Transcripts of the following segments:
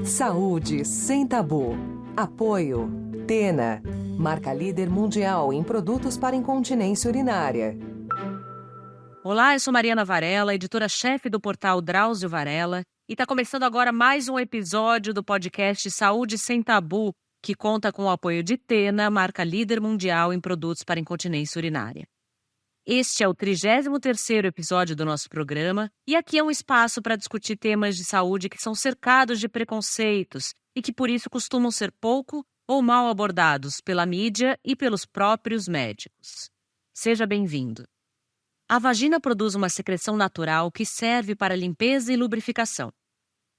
Saúde sem tabu. Apoio. Tena, marca líder mundial em produtos para incontinência urinária. Olá, eu sou Mariana Varela, editora-chefe do portal Drauzio Varela, e está começando agora mais um episódio do podcast Saúde Sem Tabu, que conta com o apoio de Tena, marca líder mundial em produtos para incontinência urinária. Este é o 33º episódio do nosso programa, e aqui é um espaço para discutir temas de saúde que são cercados de preconceitos e que por isso costumam ser pouco ou mal abordados pela mídia e pelos próprios médicos. Seja bem-vindo. A vagina produz uma secreção natural que serve para limpeza e lubrificação.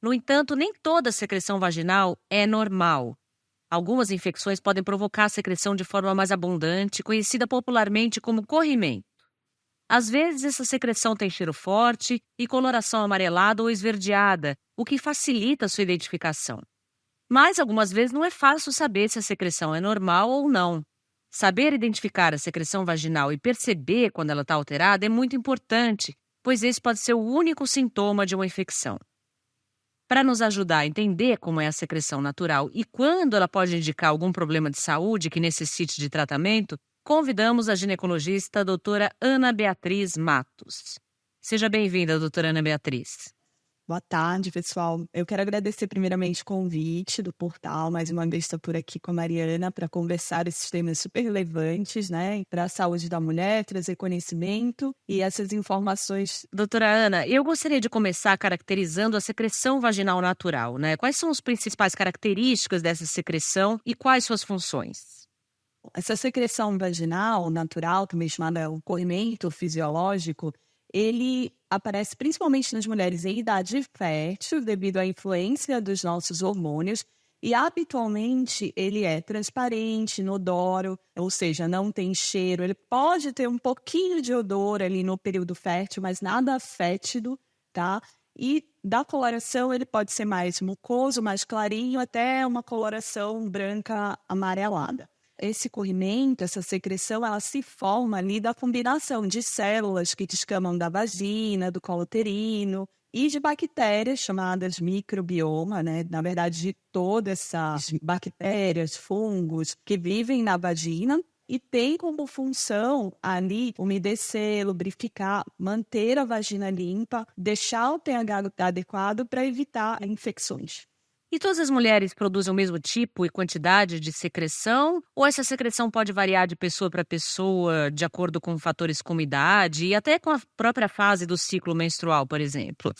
No entanto, nem toda secreção vaginal é normal. Algumas infecções podem provocar a secreção de forma mais abundante, conhecida popularmente como corrimento. Às vezes, essa secreção tem cheiro forte e coloração amarelada ou esverdeada, o que facilita a sua identificação. Mas, algumas vezes, não é fácil saber se a secreção é normal ou não. Saber identificar a secreção vaginal e perceber quando ela está alterada é muito importante, pois esse pode ser o único sintoma de uma infecção. Para nos ajudar a entender como é a secreção natural e quando ela pode indicar algum problema de saúde que necessite de tratamento, convidamos a ginecologista a doutora Ana Beatriz Matos. Seja bem-vinda, doutora Ana Beatriz. Boa tarde, pessoal. Eu quero agradecer primeiramente o convite do portal, mais uma vez estou por aqui com a Mariana para conversar esses temas super relevantes, né, para a saúde da mulher, trazer conhecimento e essas informações. Doutora Ana, eu gostaria de começar caracterizando a secreção vaginal natural, né? Quais são as principais características dessa secreção e quais suas funções? Essa secreção vaginal natural, também chamada o corrimento fisiológico, ele aparece principalmente nas mulheres em idade fértil, devido à influência dos nossos hormônios, e habitualmente ele é transparente, inodoro, ou seja, não tem cheiro. Ele pode ter um pouquinho de odor ali no período fértil, mas nada fétido, tá? E da coloração ele pode ser mais mucoso, mais clarinho, até uma coloração branca amarelada. Esse corrimento, essa secreção, ela se forma ali da combinação de células que descamam da vagina, do colo uterino e de bactérias chamadas microbioma, né? Na verdade, de todas essas bactérias, fungos que vivem na vagina e tem como função ali umedecer, lubrificar, manter a vagina limpa, deixar o pH adequado para evitar infecções. E todas as mulheres produzem o mesmo tipo e quantidade de secreção? Ou essa secreção pode variar de pessoa para pessoa, de acordo com fatores como idade e até com a própria fase do ciclo menstrual, por exemplo?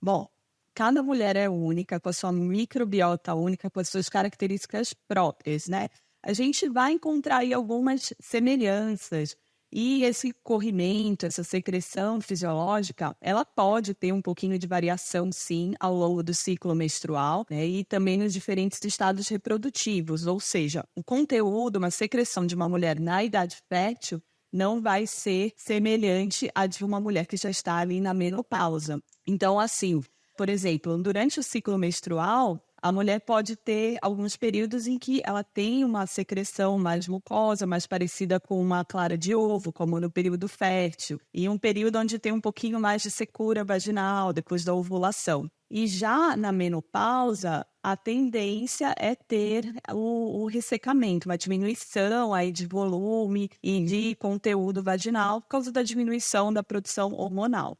Bom, cada mulher é única, com a sua microbiota única, com as suas características próprias, né? A gente vai encontrar aí algumas semelhanças. E esse corrimento, essa secreção fisiológica, ela pode ter um pouquinho de variação, sim, ao longo do ciclo menstrual, né? E também nos diferentes estados reprodutivos. Ou seja, o conteúdo, uma secreção de uma mulher na idade fértil não vai ser semelhante à de uma mulher que já está ali na menopausa. Então, assim, por exemplo, durante o ciclo menstrual, a mulher pode ter alguns períodos em que ela tem uma secreção mais mucosa, mais parecida com uma clara de ovo, como no período fértil, e um período onde tem um pouquinho mais de secura vaginal, depois da ovulação. E já na menopausa, a tendência é ter o ressecamento, uma diminuição aí de volume e de conteúdo vaginal por causa da diminuição da produção hormonal.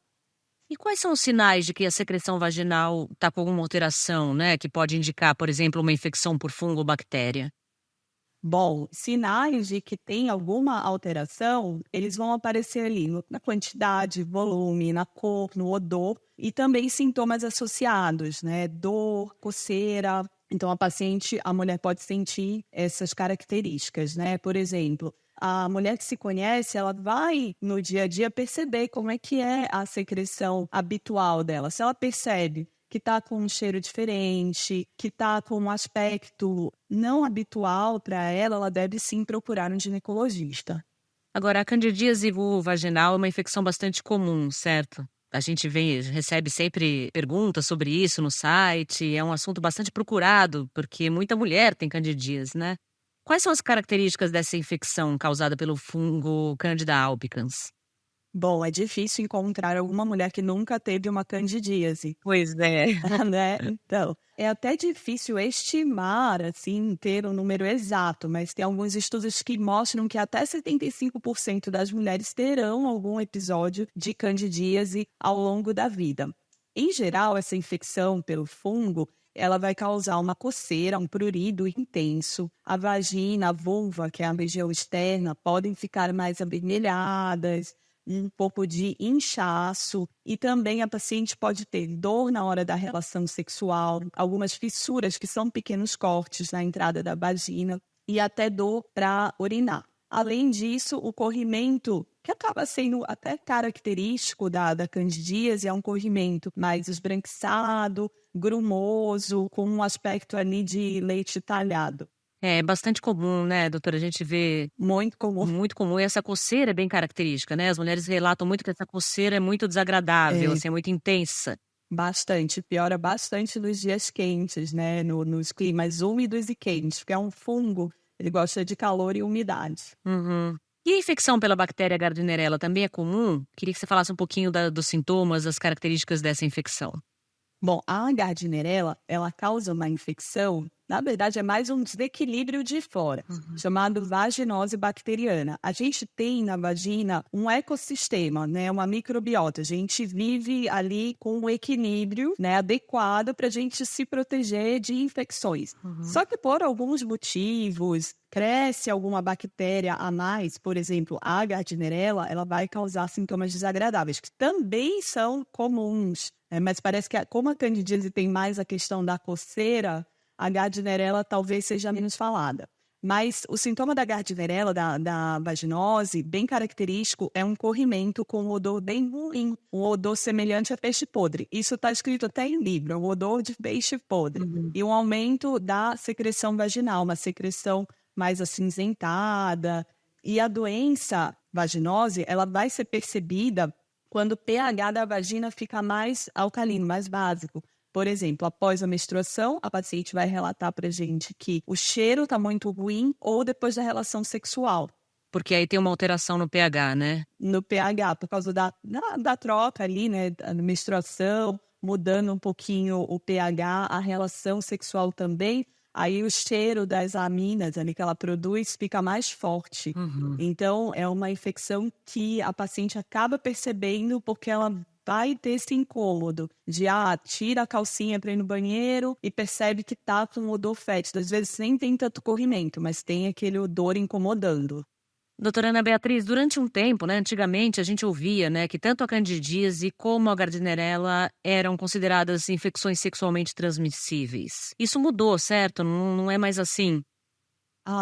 E quais são os sinais de que a secreção vaginal está com alguma alteração, né? Que pode indicar, por exemplo, uma infecção por fungo ou bactéria? Bom, sinais de que tem alguma alteração, eles vão aparecer ali na quantidade, volume, na cor, no odor e também sintomas associados, né? Dor, coceira. Então, a mulher pode sentir essas características, né? Por exemplo, a mulher que se conhece, ela vai no dia a dia perceber como é que é a secreção habitual dela. Se ela percebe que está com um cheiro diferente, que está com um aspecto não habitual para ela, ela deve sim procurar um ginecologista. Agora, a candidíase vulvovaginal é uma infecção bastante comum, certo? A gente recebe sempre perguntas sobre isso no site, é um assunto bastante procurado, porque muita mulher tem candidíase, né? Quais são as características dessa infecção causada pelo fungo Candida albicans? Bom, é difícil encontrar alguma mulher que nunca teve uma candidíase, Pois é. né? Então, é até difícil estimar, assim, ter um número exato, mas tem alguns estudos que mostram que até 75% das mulheres terão algum episódio de candidíase ao longo da vida. Em geral, essa infecção pelo fungo, ela vai causar uma coceira, um prurido intenso. A vagina, a vulva, que é a região externa, podem ficar mais avermelhadas, um pouco de inchaço, e também a paciente pode ter dor na hora da relação sexual, algumas fissuras que são pequenos cortes na entrada da vagina e até dor para urinar. Além disso, o corrimento, que acaba sendo até característico da candidíase, é um corrimento mais esbranquiçado, grumoso, com um aspecto ali de leite talhado. É bastante comum, né, doutora? A gente vê Muito comum. muito comum. E essa coceira é bem característica, né? As mulheres relatam muito que essa coceira é muito desagradável, assim, é muito intensa. Bastante, piora bastante nos dias quentes, né? Nos climas úmidos e quentes, porque é um fungo, ele gosta de calor e umidade. Uhum. E a infecção pela bactéria Gardnerella também é comum? Queria que você falasse um pouquinho dos sintomas, das características dessa infecção. Bom, a Gardnerella, ela causa uma infecção, na verdade é mais um desequilíbrio de flora, chamado vaginose bacteriana. A gente tem na vagina um ecossistema, né, uma microbiota. A gente vive ali com um equilíbrio, né, adequado para a gente se proteger de infecções. Só que por alguns motivos, cresce alguma bactéria a mais, por exemplo, a Gardnerella, ela vai causar sintomas desagradáveis, que também são comuns. Mas parece que como a candidíase tem mais a questão da coceira, a Gardnerella talvez seja menos falada. Mas o sintoma da Gardnerella, da vaginose, bem característico, é um corrimento com um odor bem ruim, um odor semelhante a peixe podre. Isso está escrito até em livro, um odor de peixe podre. E um aumento da secreção vaginal, uma secreção mais acinzentada. E a doença vaginose, ela vai ser percebida quando o pH da vagina fica mais alcalino, mais básico. Por exemplo, após a menstruação, a paciente vai relatar para a gente que o cheiro está muito ruim ou depois da relação sexual. Porque aí tem uma alteração no pH, né? No pH, por causa da troca ali, né, da menstruação, mudando um pouquinho o pH, a relação sexual também. Aí o cheiro das aminas ali que ela produz fica mais forte. Então, é uma infecção que a paciente acaba percebendo porque ela vai ter esse incômodo de, tira a calcinha para ir no banheiro e percebe que tá com um odor fétido. Às vezes nem tem tanto corrimento, mas tem aquele odor incomodando. Doutora Ana Beatriz, durante um tempo, né, antigamente a gente ouvia, né, que tanto a candidíase como a Gardnerella eram consideradas infecções sexualmente transmissíveis. Isso mudou, certo? Não é mais assim?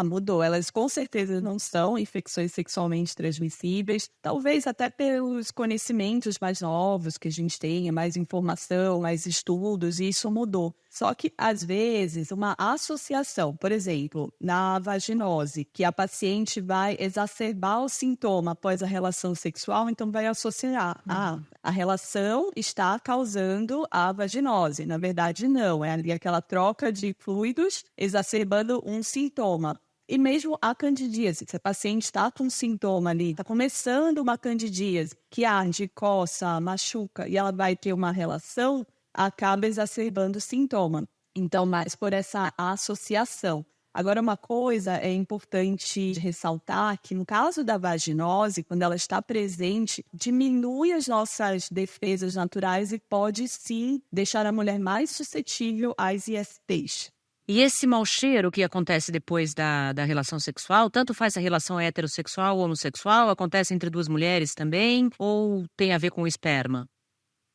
Mudou. Elas com certeza não são infecções sexualmente transmissíveis. Talvez até pelos conhecimentos mais novos que a gente tenha, mais informação, mais estudos, e isso mudou. Só que, às vezes, uma associação, por exemplo, na vaginose, que a paciente vai exacerbar o sintoma após a relação sexual, então vai associar. A relação está causando a vaginose. Na verdade, não. É ali aquela troca de fluidos exacerbando um sintoma. E mesmo a candidíase, se a paciente está com um sintoma ali, está começando uma candidíase, que arde, coça, machuca, e ela vai ter uma relação, acaba exacerbando o sintoma. Então, mais por essa associação. Agora, uma coisa é importante ressaltar que no caso da vaginose, quando ela está presente, diminui as nossas defesas naturais e pode sim deixar a mulher mais suscetível às ISTs. E esse mau cheiro que acontece depois da relação sexual, tanto faz se a relação é heterossexual ou homossexual, acontece entre duas mulheres também, ou tem a ver com o esperma?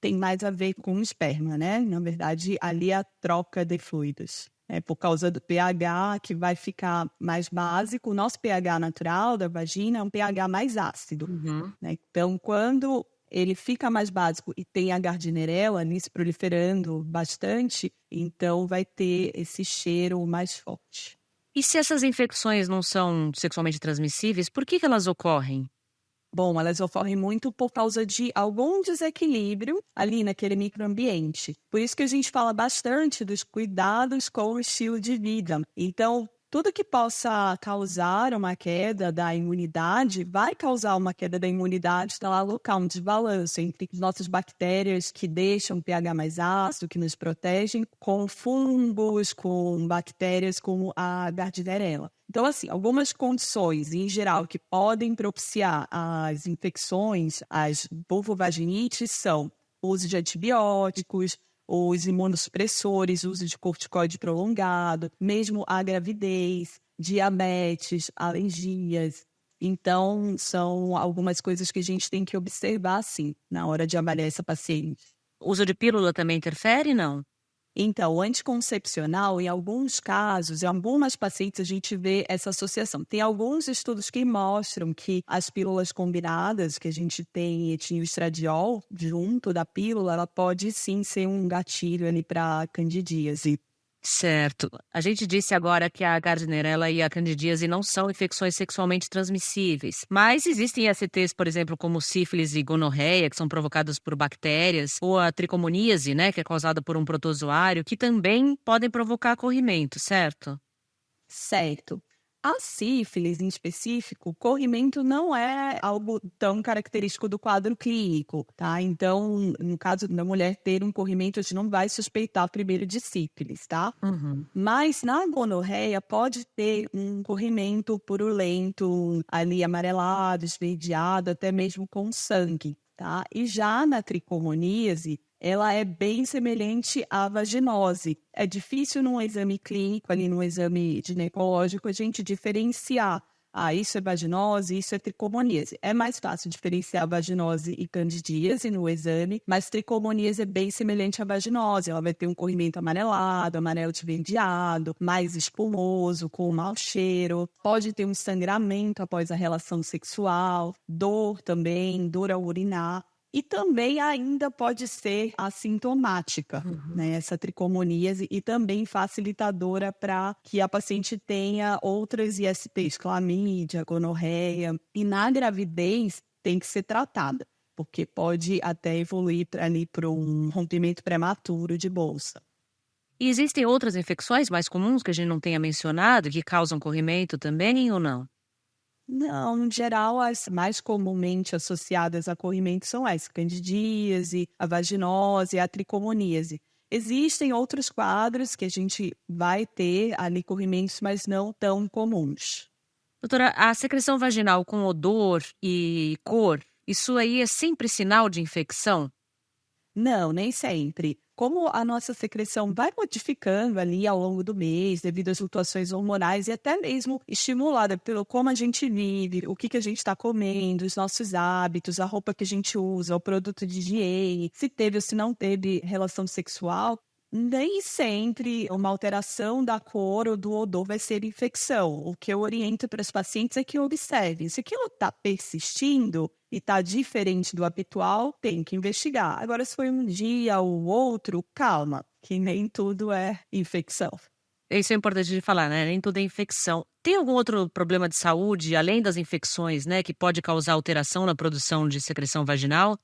Tem mais a ver com o esperma, né? Na verdade, ali é a troca de fluidos. É por causa do pH que vai ficar mais básico. O nosso pH natural da vagina é um pH mais ácido. Né? Então, quando ele fica mais básico e tem a Gardnerella ali se proliferando bastante, então vai ter esse cheiro mais forte. E se essas infecções não são sexualmente transmissíveis, por que elas ocorrem? Bom, elas ocorrem muito por causa de algum desequilíbrio ali naquele microambiente. Por isso que a gente fala bastante dos cuidados com o estilo de vida. Então, tudo que possa causar uma queda da imunidade vai causar uma queda da imunidade, está lá local, um desbalanço entre as nossas bactérias que deixam o pH mais ácido, que nos protegem, com fungos, com bactérias como a Gardnerella. Então, assim, algumas condições, em geral, que podem propiciar as infecções, as vulvovaginites, são o uso de antibióticos, os imunossupressores, uso de corticoide prolongado, mesmo a gravidez, diabetes, alergias. Então, são algumas coisas que a gente tem que observar, sim, na hora de avaliar essa paciente. O uso de pílula também interfere, não? Então, o anticoncepcional, em alguns casos, em algumas pacientes, a gente vê essa associação. Tem alguns estudos que mostram que as pílulas combinadas, que a gente tem etinil estradiol junto da pílula, ela pode sim ser um gatilho ali para candidíase. Certo. A gente disse agora que a Gardnerella e a candidíase não são infecções sexualmente transmissíveis, mas existem ISTs, por exemplo, como sífilis e gonorreia, que são provocadas por bactérias, ou a tricomoníase, né, que é causada por um protozoário, que também podem provocar corrimento, certo? Certo. A sífilis, em específico, o corrimento não é algo tão característico do quadro clínico, tá? Então, no caso da mulher ter um corrimento, a gente não vai suspeitar primeiro de sífilis, tá? Mas na gonorreia pode ter um corrimento purulento, ali amarelado, esverdeado, até mesmo com sangue, tá? E já na tricomoníase, ela é bem semelhante à vaginose. É difícil num exame clínico, ali no exame ginecológico, a gente diferenciar. Isso é vaginose, isso é tricomoníase. É mais fácil diferenciar vaginose e candidíase no exame, mas tricomoníase é bem semelhante à vaginose. Ela vai ter um corrimento amarelado, amarelo esverdeado, mais espumoso, com mau cheiro. Pode ter um sangramento após a relação sexual, dor também, dor ao urinar. E também ainda pode ser assintomática, né, essa tricomoníase, e também facilitadora para que a paciente tenha outras ISTs, clamídia, gonorreia. E na gravidez tem que ser tratada, porque pode até evoluir para um rompimento prematuro de bolsa. E existem outras infecções mais comuns que a gente não tenha mencionado, que causam corrimento também ou não? Não, em geral, as mais comumente associadas a corrimento são as candidíase, a vaginose e a tricomoníase. Existem outros quadros que a gente vai ter ali corrimentos, mas não tão comuns. Doutora, a secreção vaginal com odor e cor, isso aí é sempre sinal de infecção? Não, nem sempre. Como a nossa secreção vai modificando ali ao longo do mês, devido às flutuações hormonais e até mesmo estimulada pelo como a gente vive, o que a gente está comendo, os nossos hábitos, a roupa que a gente usa, o produto de higiene, se teve ou se não teve relação sexual, nem sempre uma alteração da cor ou do odor vai ser infecção. O que eu oriento para os pacientes é que observem. Se aquilo está persistindo e está diferente do habitual, tem que investigar. Agora, se foi um dia ou outro, calma, que nem tudo é infecção. Isso é importante de falar, né? Nem tudo é infecção. Tem algum outro problema de saúde, além das infecções, né, que pode causar alteração na produção de secreção vaginal?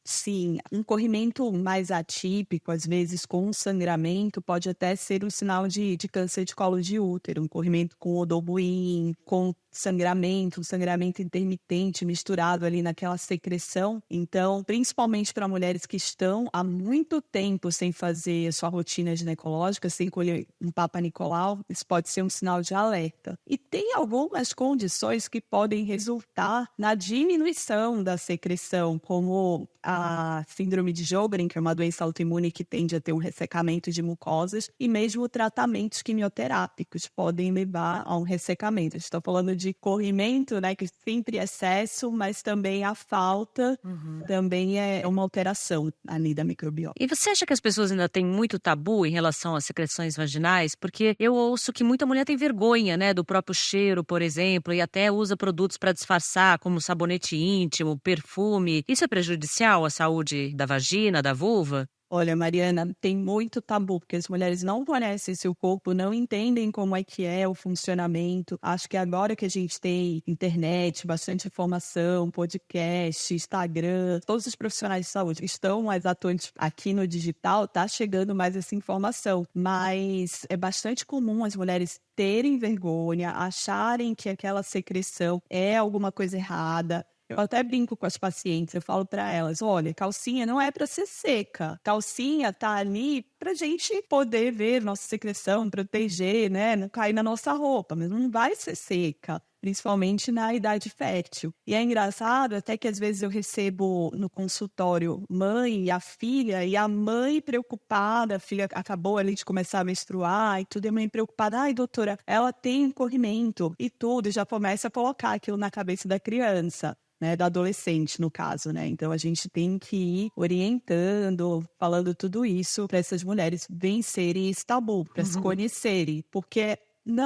Sim, um corrimento mais atípico, às vezes com sangramento, pode até ser um sinal de câncer de colo de útero. Um corrimento com odor ruim, com sangramento, um sangramento intermitente misturado ali naquela secreção. Então, principalmente para mulheres que estão há muito tempo sem fazer a sua rotina ginecológica, sem colher um Papa Nicolau, isso pode ser um sinal de alerta. E tem algumas condições que podem resultar na diminuição da secreção, como a síndrome de Sjögren, que é uma doença autoimune que tende a ter um ressecamento de mucosas, e mesmo tratamentos quimioterápicos podem levar a um ressecamento. A gente está falando de corrimento, né, que sempre é excesso, mas também a falta também é uma alteração ali da microbiota. E você acha que as pessoas ainda têm muito tabu em relação às secreções vaginais? Porque eu ouço que muita mulher tem vergonha, né, do próprio cheiro, por exemplo, e até usa produtos para disfarçar, como sabonete íntimo, perfume. Isso é prejudicial à saúde da vagina, da vulva? Olha, Mariana, tem muito tabu, porque as mulheres não conhecem seu corpo, não entendem como é que é o funcionamento. Acho que agora que a gente tem internet, bastante informação, podcast, Instagram, todos os profissionais de saúde estão mais atuantes aqui no digital, tá chegando mais essa informação. Mas é bastante comum as mulheres terem vergonha, acharem que aquela secreção é alguma coisa errada. Eu até brinco com as pacientes, eu falo para elas, olha, calcinha não é para ser seca, calcinha tá ali pra gente poder ver nossa secreção, proteger, né, não cair na nossa roupa, mas não vai ser seca, principalmente na idade fértil. E é engraçado até que às vezes eu recebo no consultório mãe e a filha, e a mãe preocupada, a filha acabou ali de começar a menstruar e tudo, e a mãe preocupada, ai doutora, ela tem corrimento e tudo, e já começa a colocar aquilo na cabeça da criança. Né, da adolescente, no caso, né? Então, a gente tem que ir orientando, falando tudo isso para essas mulheres vencerem esse tabu, para se conhecerem, porque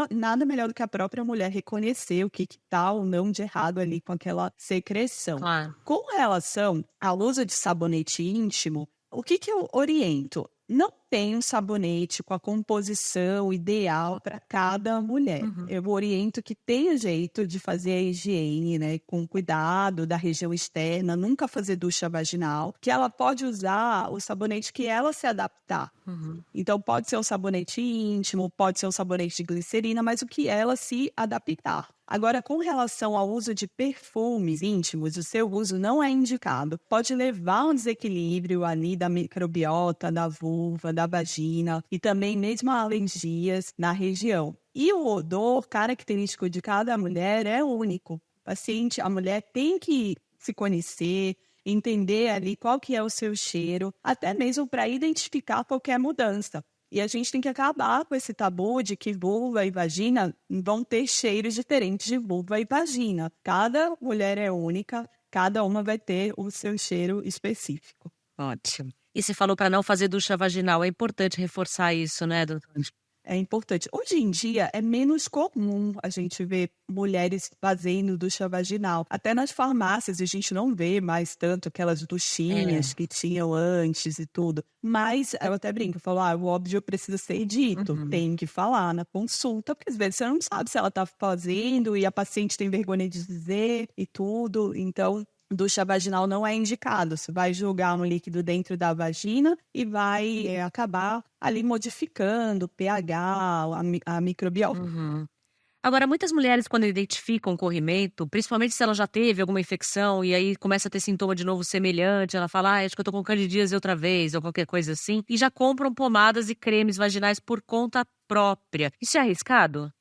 nada melhor do que a própria mulher reconhecer o que está ou não de errado ali com aquela secreção. Claro. Com relação ao uso de sabonete íntimo, o que eu oriento? Não tem um sabonete com a composição ideal para cada mulher. Eu oriento que tenha jeito de fazer a higiene, né, com cuidado da região externa, nunca fazer ducha vaginal, que ela pode usar o sabonete que ela se adaptar. Então, pode ser um sabonete íntimo, pode ser um sabonete de glicerina, mas o que ela se adaptar. Agora, com relação ao uso de perfumes íntimos, o seu uso não é indicado. Pode levar a um desequilíbrio ali da microbiota, da vulva, da vagina e também mesmo a alergias na região. E o odor característico de cada mulher é único. A mulher tem que se conhecer, entender ali qual que é o seu cheiro, até mesmo para identificar qualquer mudança. E a gente tem que acabar com esse tabu de que vulva e vagina vão ter cheiros diferentes de vulva e vagina. Cada mulher é única, cada uma vai ter o seu cheiro específico. Ótimo. E você falou para não fazer ducha vaginal. É importante reforçar isso, né, doutora? É importante. Hoje em dia é menos comum a gente ver mulheres fazendo ducha vaginal. Até nas farmácias a gente não vê mais tanto aquelas duchinhas que tinham antes e tudo. Mas eu até brinco, eu falo, o óbvio precisa ser dito. Tem que falar na consulta, porque às vezes você não sabe se ela está fazendo e a paciente tem vergonha de dizer e tudo. Então, ducha vaginal não é indicado. Você vai jogar um líquido dentro da vagina e vai acabar ali modificando o pH, a microbiota. Agora, muitas mulheres, quando identificam corrimento, principalmente se ela já teve alguma infecção e aí começa a ter sintoma de novo semelhante, ela fala, acho que eu tô com candidíase outra vez, ou qualquer coisa assim, e já compram pomadas e cremes vaginais por conta própria. Isso é arriscado?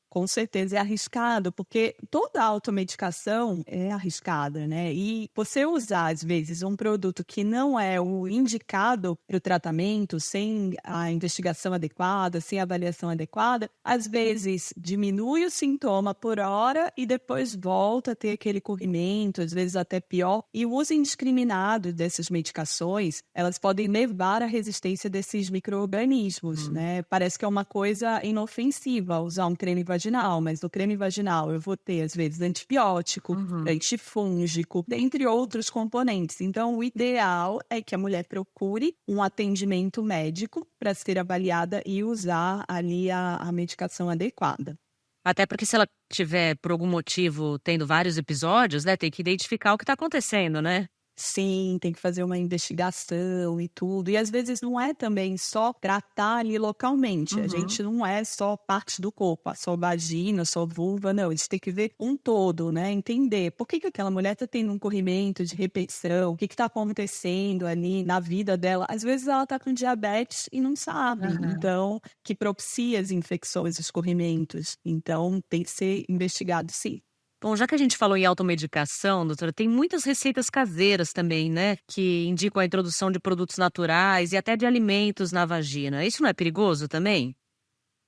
Com certeza é arriscado, porque toda automedicação é arriscada, né? E você usar, às vezes, um produto que não é o indicado para o tratamento, sem a investigação adequada, sem a avaliação adequada, às vezes diminui o sintoma por hora e depois volta a ter aquele corrimento, às vezes até pior. E o uso indiscriminado dessas medicações, elas podem levar à resistência desses micro-organismos, né? Parece que é uma coisa inofensiva usar um creme vaginal, mas no creme vaginal eu vou ter, às vezes, antibiótico, antifúngico, dentre outros componentes. Então, o ideal é que a mulher procure um atendimento médico para ser avaliada e usar ali a medicação adequada. Até porque se ela tiver, por algum motivo, tendo vários episódios, né, tem que identificar o que está acontecendo, né? Sim, tem que fazer uma investigação e tudo. E às vezes não é também só tratar ali localmente. A gente não é só parte do corpo, só vagina, só vulva, não. A gente tem que ver um todo, né? Entender por que aquela mulher está tendo um corrimento de repetição, o que está acontecendo ali na vida dela. Às vezes ela está com diabetes e não sabe. Então, que propicia as infecções, os corrimentos. Então, tem que ser investigado, sim. Bom, já que a gente falou em automedicação, doutora, tem muitas receitas caseiras também, né? Que indicam a introdução de produtos naturais e até de alimentos na vagina. Isso não é perigoso também?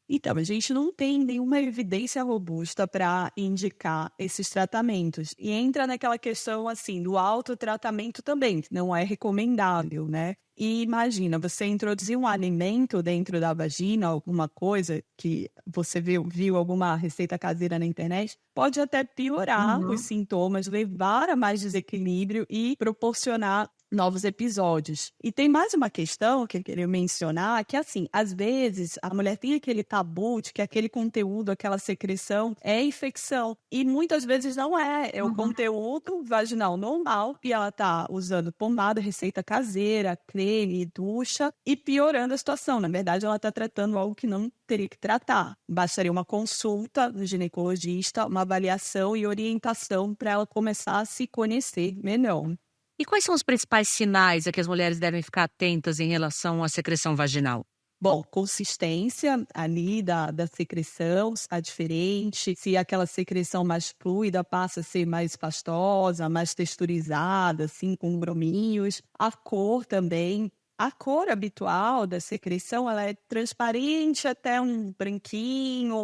Então, a gente não tem nenhuma evidência robusta para indicar esses tratamentos. E entra naquela questão, assim, do autotratamento também, que não é recomendável, né? E imagina, você introduzir um alimento dentro da vagina, alguma coisa que você viu alguma receita caseira na internet, pode até piorar os sintomas, levar a mais desequilíbrio e proporcionar novos episódios. E tem mais uma questão que eu queria mencionar, que assim, às vezes a mulher tem aquele tabu de que aquele conteúdo, aquela secreção é infecção. E muitas vezes não é. É o conteúdo vaginal normal e ela tá usando pomada, receita caseira, creme, ducha e piorando a situação. Na verdade, ela tá tratando algo que não teria que tratar. Bastaria uma consulta no ginecologista, uma avaliação e orientação para ela começar a se conhecer melhor. E quais são os principais sinais a que as mulheres devem ficar atentas em relação à secreção vaginal? Bom, consistência ali da secreção está diferente. Se aquela secreção mais fluida passa a ser mais pastosa, mais texturizada, assim, com brominhos. A cor também. A cor habitual da secreção, ela é transparente até um branquinho,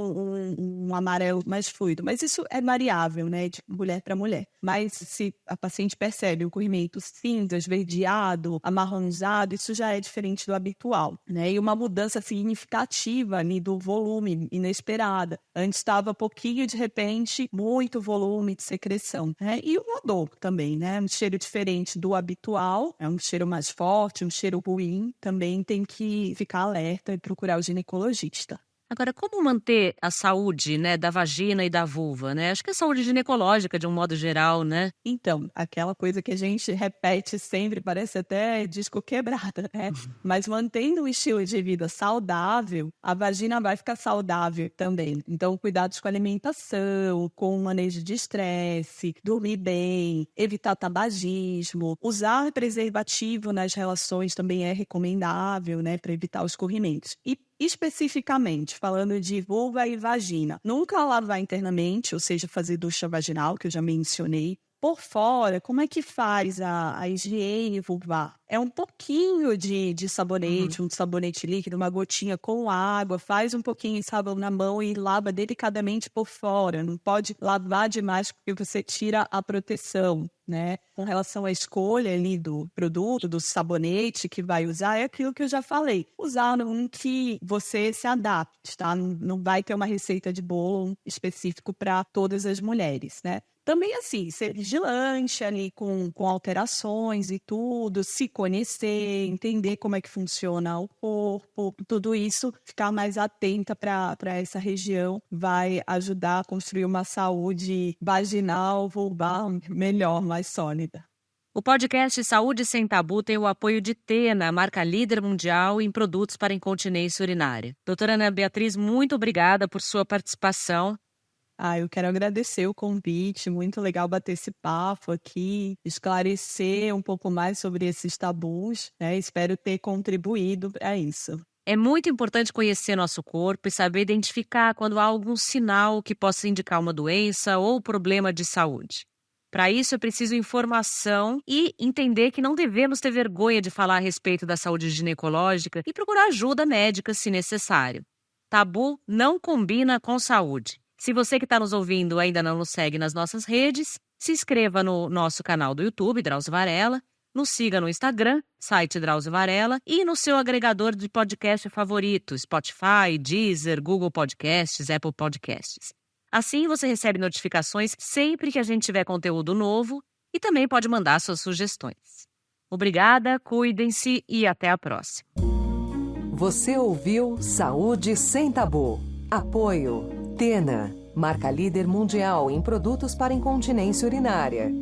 um amarelo mais fluido. Mas isso é variável, né, de mulher para mulher. Mas se a paciente percebe um corrimento cinza, esverdeado, amarronzado, isso já é diferente do habitual, né? E uma mudança significativa ali do volume, inesperada. Antes estava pouquinho, de repente, muito volume de secreção, né? E o odor também, né? Um cheiro diferente do habitual, é um cheiro mais forte, um cheiro ruim, também tem que ficar alerta e procurar o ginecologista. Agora, como manter a saúde, né, da vagina e da vulva, né? Acho que a saúde ginecológica, de um modo geral, né? Então, aquela coisa que a gente repete sempre, parece até disco quebrado, né? Mas mantendo um estilo de vida saudável, a vagina vai ficar saudável também. Então, cuidados com a alimentação, com o manejo de estresse, dormir bem, evitar tabagismo, usar preservativo nas relações também é recomendável, né? Para evitar os corrimentos. E especificamente, falando de vulva e vagina, nunca lavar internamente, ou seja, fazer ducha vaginal, que eu já mencionei. Por fora, como é que faz a higiene vulvar? É um pouquinho de sabonete, um sabonete líquido, uma gotinha com água, faz um pouquinho de sabão na mão e lava delicadamente por fora. Não pode lavar demais porque você tira a proteção, né? Com relação à escolha ali do produto, do sabonete que vai usar, é aquilo que eu já falei. Usar um que você se adapte, tá? Não vai ter uma receita de bolo específico para todas as mulheres, né? Também, assim, ser vigilante ali com alterações e tudo, se conhecer, entender como é que funciona o corpo, tudo isso, ficar mais atenta para essa região vai ajudar a construir uma saúde vaginal, vulvar melhor, mais sólida. O podcast Saúde Sem Tabu tem o apoio de Tena, marca líder mundial em produtos para incontinência urinária. Doutora Ana Beatriz, muito obrigada por sua participação. Eu quero agradecer o convite, muito legal bater esse papo aqui, esclarecer um pouco mais sobre esses tabus, né? Espero ter contribuído para isso. É muito importante conhecer nosso corpo e saber identificar quando há algum sinal que possa indicar uma doença ou problema de saúde. Para isso, é preciso informação e entender que não devemos ter vergonha de falar a respeito da saúde ginecológica e procurar ajuda médica se necessário. Tabu não combina com saúde. Se você que está nos ouvindo ainda não nos segue nas nossas redes, se inscreva no nosso canal do YouTube, Drauzio Varela, nos siga no Instagram, site Drauzio Varela, e no seu agregador de podcast favorito, Spotify, Deezer, Google Podcasts, Apple Podcasts. Assim você recebe notificações sempre que a gente tiver conteúdo novo e também pode mandar suas sugestões. Obrigada, cuidem-se e até a próxima. Você ouviu Saúde Sem Tabu. Apoio Tena, marca líder mundial em produtos para incontinência urinária.